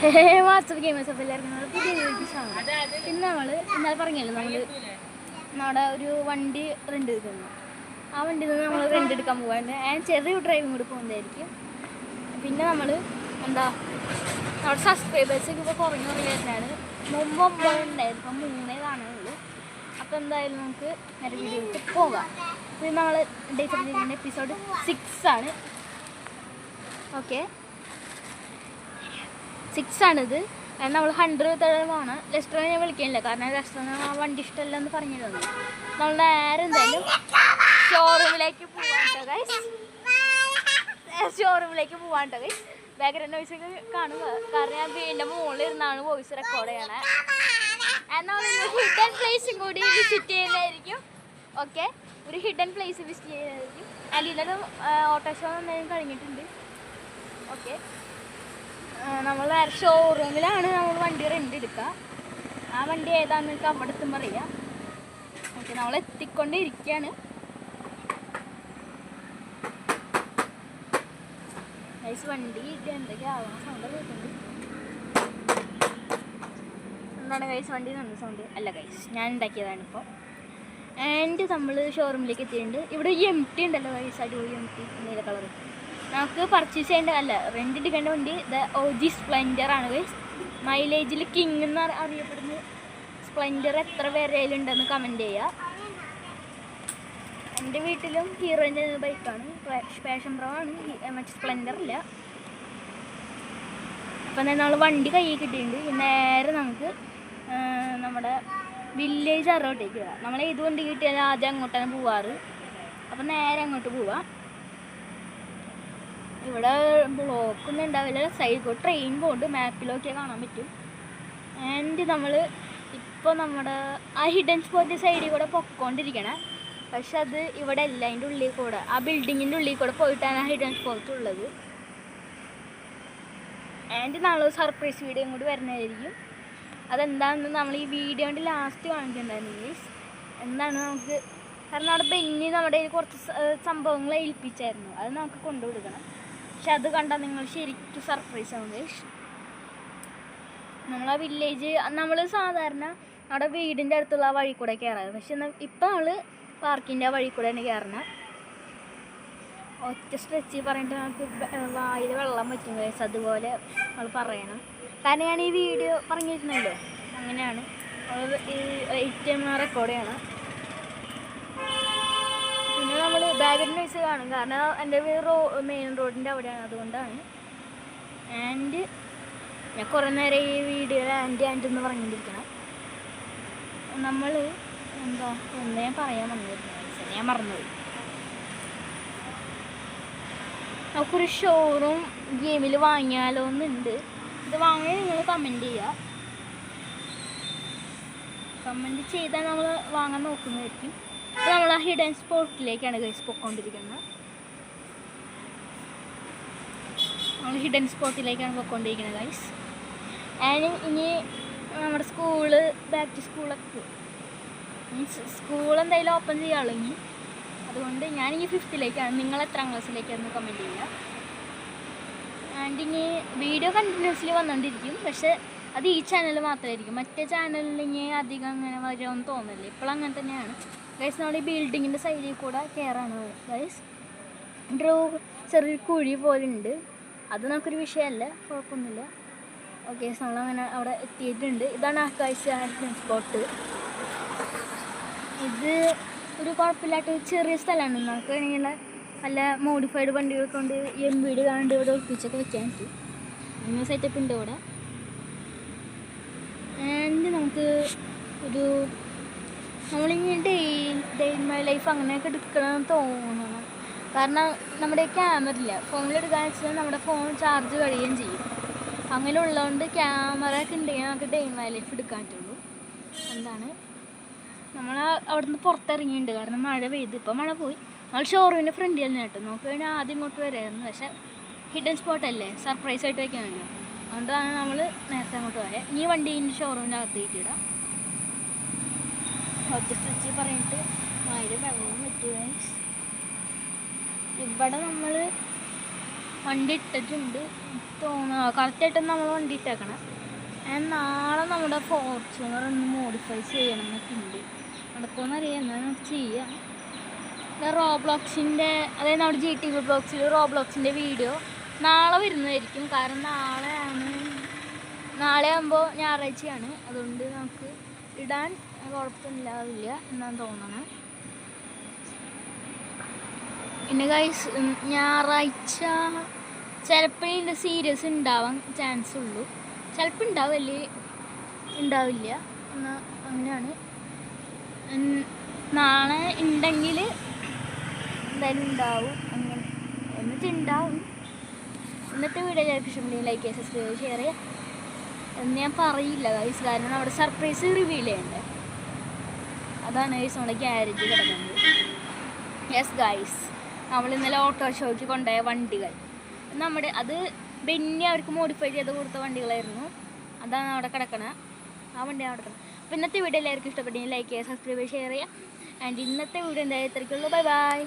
WhatsApp gamers അപ്പോൾ എല്ലാവർക്കും പുതിയ വീഡിയോസാണ്. പിന്നെ നമ്മൾ ഇന്നലെ പറഞ്ഞല്ലോ നമ്മുടെ ഒരു വണ്ടി റെൻ്റ് എടുക്കുന്നു. ആ വണ്ടിയിൽ നിന്ന് നമ്മൾ റെൻ്റ് എടുക്കാൻ പോകാണ്ട് ചെറിയ ഡ്രൈവിംഗ് കൂടി പോകുന്നതായിരിക്കും. പിന്നെ നമ്മൾ എന്താ നമ്മുടെ സബ്സ്ക്രൈബേഴ്സൊക്കെ ഇപ്പോൾ കുറഞ്ഞു വരുന്നതാണ്. മുമ്പ് 9 ഉണ്ടായിരുന്നു, ഇപ്പം 3 കാണുന്നുള്ളൂ. അപ്പോൾ എന്തായാലും നമുക്ക് നേരെ വീഡിയോയിലേക്ക് പോകാം. അപ്പോൾ നമ്മൾ ഡേറ്റ് എപ്പിസോഡ് 6 ആണ്. ഓക്കെ, 6 ആണിത്. നമ്മൾ 100 തവണ ലെസ്റ്ററിനെ ഞാൻ വിളിക്കാനില്ല, കാരണം ലെസ്റ്ററിന് ആ വണ്ടി ഇഷ്ടമല്ല എന്ന് പറഞ്ഞു തന്നു. നമ്മൾ നേരെ എന്തായാലും ഷോറൂമിലേക്ക് പോകാട്ടോ ഗൈസ്. ബാക്ക്ഗ്രൗണ്ട് വോയിസ് ഒക്കെ കാണുക, കാരണം ഞാൻ വീടിൻ്റെ മുകളിൽ ഇരുന്നാണ് വോയിസ് റെക്കോർഡ് ചെയ്യണേ. എന്നാൽ ഹിഡൻ പ്ലേസും കൂടി വിസിറ്റ് ചെയ്യുന്നതായിരിക്കും. ഓക്കെ, ഒരു ഹിഡൻ പ്ലേസ് വിസിറ്റ് ചെയ്യുന്നതായിരിക്കും. അതിലൊരു ഓട്ടോഷോ എന്തായാലും കഴിഞ്ഞിട്ടുണ്ട്. ഓക്കെ, നമ്മൾ ഷോറൂമിലാണ് നമ്മൾ വണ്ടി റെൻ്റ് എടുക്കുക. ആ വണ്ടി ഏതാണെന്ന് എനിക്ക് അവിടെ എത്തുമ്പോൾ അറിയാം. ഓക്കെ, നമ്മൾ എത്തിക്കൊണ്ടിരിക്കുകയാണ്. ഗൈസ്, വണ്ടി എന്തൊക്കെ ആവാൻ സൗണ്ട് കേൾക്കുന്നുണ്ട്. എന്താണ് ഗൈസ്, വണ്ടി നല്ല സൗണ്ട് അല്ല ഗൈസ്, ഞാൻ ഉണ്ടാക്കിയതാണ് ഇപ്പോൾ. ആൻഡ് നമ്മൾ ഷോറൂമിലേക്ക് എത്തിയിട്ടുണ്ട്. ഇവിടെ MT ഉണ്ടല്ലോ ഗൈസ്, അടിപൊളി MT നീല കളർ. നമുക്ക് പർച്ചേസ് ചെയ്യേണ്ട റെൻ്റ് എടുക്കേണ്ട വണ്ടി OG സ്പ്ലെൻഡർ ആണ് ഗൈസ്. മൈലേജിൽ കിങ് എന്ന് അറിയപ്പെടുന്ന സ്പ്ലെൻഡർ എത്ര പേരയിലുണ്ടെന്ന് കമൻറ്റ് ചെയ്യുക. എൻ്റെ വീട്ടിലും ഹീറോൻ്റെ ബൈക്കാണ്, പാഷൻ പ്രോ ആണ്, മറ്റേ സ്പ്ലെൻഡർ ഇല്ല. അപ്പം തന്നെ നമ്മൾ വണ്ടി കയ്യിൽ കിട്ടിയിട്ടുണ്ട്. നേരെ നമുക്ക് നമ്മുടെ വില്ലേജ് അറോട്ടേക്ക് പോകാം. നമ്മൾ ഏത് വണ്ടി കിട്ടിയാലും ആദ്യം അങ്ങോട്ടാണ് പോവാറ്. അപ്പം നേരെ അങ്ങോട്ട് പോവാം. ഇവിടെ ബ്ലോക്കൊന്നും ഉണ്ടാവില്ല, സൈഡിൽ കൂടെ ട്രെയിൻ പോകുന്നുണ്ട്, മാപ്പിലൊക്കെ കാണാൻ പറ്റും. ആൻഡ് നമ്മൾ ഇപ്പോൾ നമ്മുടെ ആ ഹിഡൻ സ്പോട്ട് സൈഡിൽ കൂടെ പൊക്കോണ്ടിരിക്കണം. പക്ഷെ അത് ഇവിടെ അല്ല, അതിൻ്റെ ഉള്ളിൽ കൂടെ, ആ ബിൽഡിങ്ങിൻ്റെ ഉള്ളിൽ കൂടെ പോയിട്ടാണ് ആ ഹിഡൻ സ്പോട്ട് ഉള്ളത്. ആൻഡ് നാളെ സർപ്രൈസ് വീഡിയോയും കൂടി വരുന്നതായിരിക്കും. അതെന്താണെന്ന് നമ്മൾ ഈ വീഡിയോൻ്റെ ലാസ്റ്റ് കാണിച്ചിട്ടുണ്ടായിരുന്നു ഗൈസ്. എന്താണ് നമുക്ക്, കാരണം അവിടെ ബെന്നി നമ്മുടെ കുറച്ച് സംഭവങ്ങൾ ഏൽപ്പിച്ചായിരുന്നു, അത് നമുക്ക് കൊണ്ടുകൊടുക്കണം. പക്ഷെ അത് കണ്ടാൽ നിങ്ങൾ ശരിക്കും സർപ്രൈസ് ആവും ഗൈസ്. നമ്മളാ വില്ലേജ് നമ്മൾ സാധാരണ നമ്മുടെ വീടിൻ്റെ അടുത്തുള്ള ആ വഴി കൂടെ കയറാറ്. പക്ഷെ ഇപ്പം നമ്മൾ പാർക്കിൻ്റെ ആ വഴി കൂടെ തന്നെ കയറണം. ഒറ്റ സ്ട്രെച്ച് പറഞ്ഞിട്ട് നമുക്ക് വായിൽ വെള്ളം പറ്റും ഗൈസ്, അതുപോലെ നമ്മൾ പറയണം. കാരണം ഞാൻ ഈ വീഡിയോ പറഞ്ഞിരുന്നല്ലോ, അങ്ങനെയാണ് ഈ റെക്കോർഡ് ചെയ്യണം. പിന്നെ നമ്മൾ ബാക്ക്ഗ്രൗണ്ട് നോയ്സ് കാണും, കാരണം എൻ്റെ മെയിൻ റോഡിൻ്റെ അവിടെയാണ്, അതുകൊണ്ടാണ്. ആൻഡ് ഞാൻ കുറേ നേരം ഈ വീഡിയോയിൽ ആൻഡ് എന്ന് പറഞ്ഞുകൊണ്ടിരിക്കണം. നമ്മൾ എന്താ ഞാൻ പറയാൻ വന്നിരുന്നു, ഞാൻ മറന്നുപോയി. നമുക്കൊരു ഷോറൂം ഗെയിമിൽ വാങ്ങിയാലോ എന്നുണ്ട്. ഇത് വാങ്ങിയാൽ നിങ്ങൾ കമൻറ്റ് ചെയ്യുക. കമൻറ്റ് ചെയ്താൽ നമ്മൾ വാങ്ങാൻ നോക്കുന്നതായിരിക്കും. അപ്പോൾ നമ്മൾ ആ ഹിഡൻ സ്പോട്ടിലേക്കാണ് ഗൈസ് പൊയ്ക്കൊണ്ടിരിക്കുന്നത്. നമ്മൾ ഹിഡൻ സ്പോട്ടിലേക്കാണ് പൊയ്ക്കൊണ്ടിരിക്കുന്നത് ഗൈസ്. ആൻഡ് ഇനി നമ്മുടെ സ്കൂള് ബാക്ക് ടു സ്കൂളൊക്കെ മീൻസ് സ്കൂൾ എന്തായാലും ഓപ്പൺ ചെയ്യാമല്ലോ ഇനി. അതുകൊണ്ട് ഞാനിനി 5th-ലേക്കാണ്. നിങ്ങൾ എത്രാം ക്ലാസ്സിലേക്കാണെന്ന് കമൻറ്റ് ചെയ്യുക. ആൻഡ് ഇനി വീഡിയോ കണ്ടിന്യൂസ്ലി വന്നുകൊണ്ടിരിക്കും. പക്ഷെ അത് ഈ ചാനൽ മാത്രമായിരിക്കും, മറ്റേ ചാനലിൽ ഇനി അധികം അങ്ങനെ വരുമെന്ന് തോന്നില്ല. ഇപ്പോഴും അങ്ങനെ തന്നെയാണ് ഗൈസ്. നമ്മൾ ഈ ബിൽഡിങ്ങിൻ്റെ സൈഡിൽ കൂടെ കയറാണ് ഗൈസ്. ചെറിയൊരു കുഴി പോലെ ഉണ്ട്, അത് നമുക്കൊരു വിഷയമല്ല, കുഴപ്പമൊന്നുമില്ല. ഓക്കെ, നമ്മളങ്ങനെ അവിടെ എത്തിയിട്ടുണ്ട്. ഇതാണ് ആകാശ സ്പോട്ട്. ഇത് ഒരു കുഴപ്പമില്ലാത്ത ചെറിയ സ്ഥലമാണ്. നമുക്ക് വേണമെങ്കിൽ നല്ല മോഡിഫൈഡ് വണ്ടികൾ കൊണ്ട് MVD കാണണ്ട് ഇവിടെ ഒളിപ്പിച്ചൊക്കെ വെക്കാൻ പറ്റും. അങ്ങനെ സെറ്റപ്പ് ഉണ്ട് ഇവിടെ. ആൻഡ് നമുക്ക് ഒരു നമ്മളിങ്ങനെ ഡേ ഇൻ മൈ ലൈഫ് അങ്ങനെയൊക്കെ എടുക്കണമെന്ന് തോന്നണം. കാരണം നമ്മുടെ ക്യാമറ ഇല്ല, ഫോണിലെടുക്കാന്ന് വെച്ചാൽ നമ്മുടെ ഫോൺ ചാർജ് കഴിയുകയും ചെയ്യും. അങ്ങനെ ഉള്ളതുകൊണ്ട് ക്യാമറ ഒക്കെ ഉണ്ടെങ്കിൽ നമുക്ക് ഡേ ഇൻ മൈ ലൈഫ് എടുക്കാൻ പറ്റുള്ളൂ. എന്താണ് നമ്മൾ അവിടെ നിന്ന് പുറത്തിറങ്ങിയിട്ടുണ്ട്, കാരണം മഴ പെയ്ത്. ഇപ്പോൾ മഴ പോയി. നമ്മൾ ഷോറൂമിൻ്റെ ഫ്രണ്ടിൽ തന്നെ കേട്ടോ. നമുക്ക് വേണമെങ്കിൽ ആദ്യം ഇങ്ങോട്ട് വരായിരുന്നു, പക്ഷേ ഹിഡൻ സ്പോട്ടല്ലേ, സർപ്രൈസ് ആയിട്ട് വയ്ക്കാമല്ലോ. അതുകൊണ്ടാണ് നമ്മൾ നേരത്തെ അങ്ങോട്ട് പോയത്. ഈ വണ്ടീൻ്റെ ഷോറൂമിൻ്റെ അകത്തേക്ക് ഇടാം. ഒറ്റ സ്റ്റിച്ച് പറഞ്ഞിട്ട് മഴ വെള്ളം പറ്റുക. ഇവിടെ നമ്മൾ വണ്ടി ഇട്ടിട്ടുണ്ട് തോന്നുന്നു. കറക്റ്റായിട്ടും നമ്മൾ വണ്ടി ഇട്ടേക്കണം. നാളെ നമ്മുടെ ഫോർച്യൂണർ ഒന്ന് മോഡിഫൈ ചെയ്യണം എന്നൊക്കെ ഉണ്ട്. നടക്കുമെന്നറിയാം, എന്നാൽ നമുക്ക് ചെയ്യാം. റോബ്ലോക്സിൻ്റെ, അതായത് നമ്മുടെ GT ബ്ലോക്സിൽ റോബ്ലോക്സിൻ്റെ വീഡിയോ നാളെ വരുന്നതായിരിക്കും. കാരണം നാളെ ആകുമ്പോൾ ഞായറാഴ്ചയാണ്. അതുകൊണ്ട് നമുക്ക് ഇടാൻ കുഴപ്പമില്ലാവില്ല എന്നാണ് തോന്നണം. പിന്നെ ഗൈസ്, ഞായറാഴ്ച ചിലപ്പോൾ ഇതിൻ്റെ സീരിയസ് ഉണ്ടാവാൻ ചാൻസ് ഉള്ളൂ. ചിലപ്പോൾ ഉണ്ടാവില്ലേ, ഉണ്ടാവില്ല എന്നാൽ അങ്ങനെയാണ്. നാളെ ഉണ്ടെങ്കിൽ എന്തായാലും ഉണ്ടാവും. അങ്ങനെ എന്നിട്ടുണ്ടാവും. ഇന്നത്തെ വീഡിയോ എല്ലാവർക്കും ഇഷ്ടപ്പെടുകയും ലൈക്ക് ചെയ്യുക, സബ്സ്ക്രൈബ് ഷെയർ ചെയ്യുക എന്ന് ഞാൻ പറയില്ല ഗൈസ്. കാരണം അവിടെ സർപ്രൈസ് റിവീൽ ചെയ്യണ്ടേ. അതാണ് ഗൈസ് നമ്മുടെ ഗ്യാരേജ് കിടക്കുന്നത്. യെസ് ഗൈസ്, നമ്മൾ ഇന്നലെ ഓട്ടോഷോയ്ക്ക് കൊണ്ടുപോയ വണ്ടികൾ അത് ബെന്നി അവർക്ക് മോഡിഫൈ ചെയ്ത് കൊടുത്ത വണ്ടികളായിരുന്നു. അതാണ് അവിടെ കിടക്കണത്. ആ വണ്ടിയാണ് അവിടെ കിടക്കുന്നത്. അപ്പോൾ ഇന്നത്തെ വീഡിയോ എല്ലാവർക്കും ഇഷ്ടപ്പെട്ടെങ്കിൽ ലൈക്ക് ചെയ്യുക, സബ്സ്ക്രൈബ് ഷെയർ ചെയ്യുക. ആൻഡ് ഇന്നത്തെ വീഡിയോ എന്തായാലും ഇത്രയ്ക്കുള്ളൂ. Bye bye.